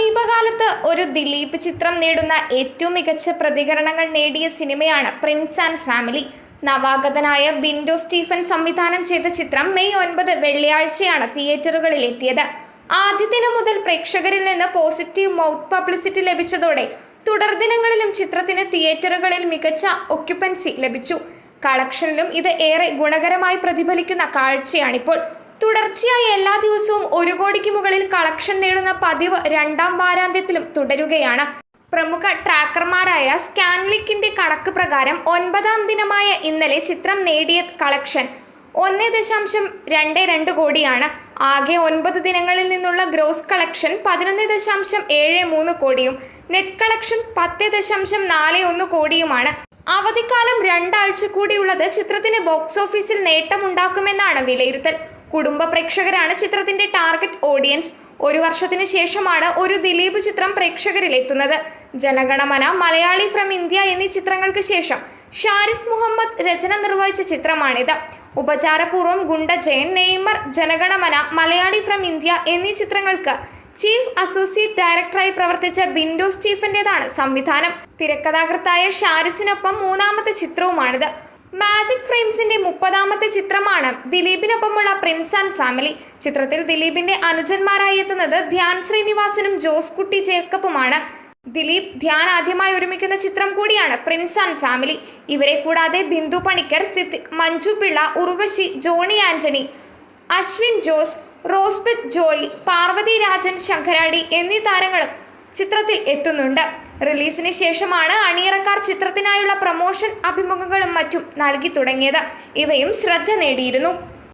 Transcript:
സമീപകാലത്ത് ഒരു ദിലീപ് ചിത്രം നേടുന്ന ഏറ്റവും മികച്ച പ്രതികരണങ്ങൾ നേടിയ സിനിമയാണ് പ്രിൻസ് ആൻഡ് ഫാമിലി. നവാഗതനായ ബിൻഡോ സ്റ്റീഫൻ സംവിധാനം ചെയ്ത ചിത്രം മെയ് 9 വെള്ളിയാഴ്ചയാണ് തിയേറ്ററുകളിൽ എത്തിയത്. ആദ്യ ദിനം മുതൽ പ്രേക്ഷകരിൽ നിന്ന് പോസിറ്റീവ് മൗത്ത് പബ്ലിസിറ്റി ലഭിച്ചതോടെ തുടർദിനങ്ങളിലും ചിത്രത്തിന് തിയേറ്ററുകളിൽ മികച്ച ഒക്യുപ്പൻസി ലഭിച്ചു. കളക്ഷനിലും ഇത് ഏറെ ഗുണകരമായി പ്രതിഫലിക്കുന്ന കാഴ്ചയാണിപ്പോൾ. തുടർച്ചയായി എല്ലാ ദിവസവും 1 കോടിക്ക് മുകളിൽ കളക്ഷൻ നേടുന്ന പതിവ് രണ്ടാം വാരാന്ത്യത്തിലും തുടരുകയാണ്. പ്രമുഖ ട്രാക്കർമാരായ സ്കാൻലിക്കിന്റെ കണക്ക് പ്രകാരം 9ാം ദിനമായ ഇന്നലെ ചിത്രം നേടിയ കളക്ഷൻ 1.22 കോടിയാണ്. ആകെ 9 ദിനങ്ങളിൽ നിന്നുള്ള ഗ്രോസ് കളക്ഷൻ 11.73 കോടിയും നെറ്റ് കളക്ഷൻ 10.41 കോടിയുമാണ്. അവധിക്കാലം 2 ആഴ്ച കൂടിയുള്ളത് ചിത്രത്തിന് ബോക്സ് ഓഫീസിൽ നേട്ടമുണ്ടാക്കുമെന്നാണ് വിലയിരുത്തൽ. കുടുംബ പ്രേക്ഷകരാണ് ചിത്രത്തിന്റെ ടാർഗറ്റ് ഓഡിയൻസ്. 1 വർഷത്തിന് ശേഷമാണ് ഒരു ദിലീപ് ചിത്രം പ്രേക്ഷകരിൽ എത്തുന്നത്. ജനഗണമന, മലയാളി ഫ്രം ഇന്ത്യ എന്നീ ചിത്രങ്ങൾക്ക് ശേഷം ഷാരിസ് മുഹമ്മദ് രചന നിർവഹിച്ച ചിത്രമാണിത്. ഉപചാരപൂർവ്വം Gunda Jayan, Neymar, Jana Gana Mana, Malayali from India എന്നീ ചിത്രങ്ങൾക്ക് ചീഫ് അസോസിയേറ്റ് ഡയറക്ടറായി പ്രവർത്തിച്ച ബിൻഡോ സ്റ്റീഫന്റേതാണ് സംവിധാനം. തിരക്കഥാകൃത്തായ ഷാരിസിനൊപ്പം 3ാമത്തെ ചിത്രവുമാണിത്. മാജിക് ഫ്രെയിംസിന്റെ 30ാമത്തെ ചിത്രമാണ് ദിലീപിനൊപ്പമുള്ള പ്രിൻസ് ആൻഡ് ഫാമിലി. ചിത്രത്തിൽ ദിലീപിന്റെ അനുജന്മാരായി എത്തുന്നത് ധ്യാൻ ശ്രീനിവാസനും ജോസ് കുട്ടി ജേക്കബുമാണ്. ദിലീപ്, ധ്യാൻ ആദ്യമായി ഒരുമിക്കുന്ന ചിത്രം കൂടിയാണ് പ്രിൻസ് ആൻഡ് ഫാമിലി. ഇവരെ കൂടാതെ ബിന്ദു പണിക്കർ, സിദ്ദിഖ്, മഞ്ജു പിള്ള, ഉർവശി, ജോണി ആന്റണി, അശ്വിൻ ജോസ്, റോസ്ബിത് ജോയ്, പാർവതി രാജൻ, ശങ്കരാടി എന്നീ താരങ്ങളും ചിത്രത്തിൽ എത്തുന്നുണ്ട്. റിലീസിന് ശേഷമാണ് അണിയറക്കാർ ചിത്രത്തിനായുള്ള പ്രമോഷൻ അഭിമുഖങ്ങളും മറ്റും നൽകി തുടങ്ങിയത്. ഇവയും ശ്രദ്ധ നേടിയിരുന്നു.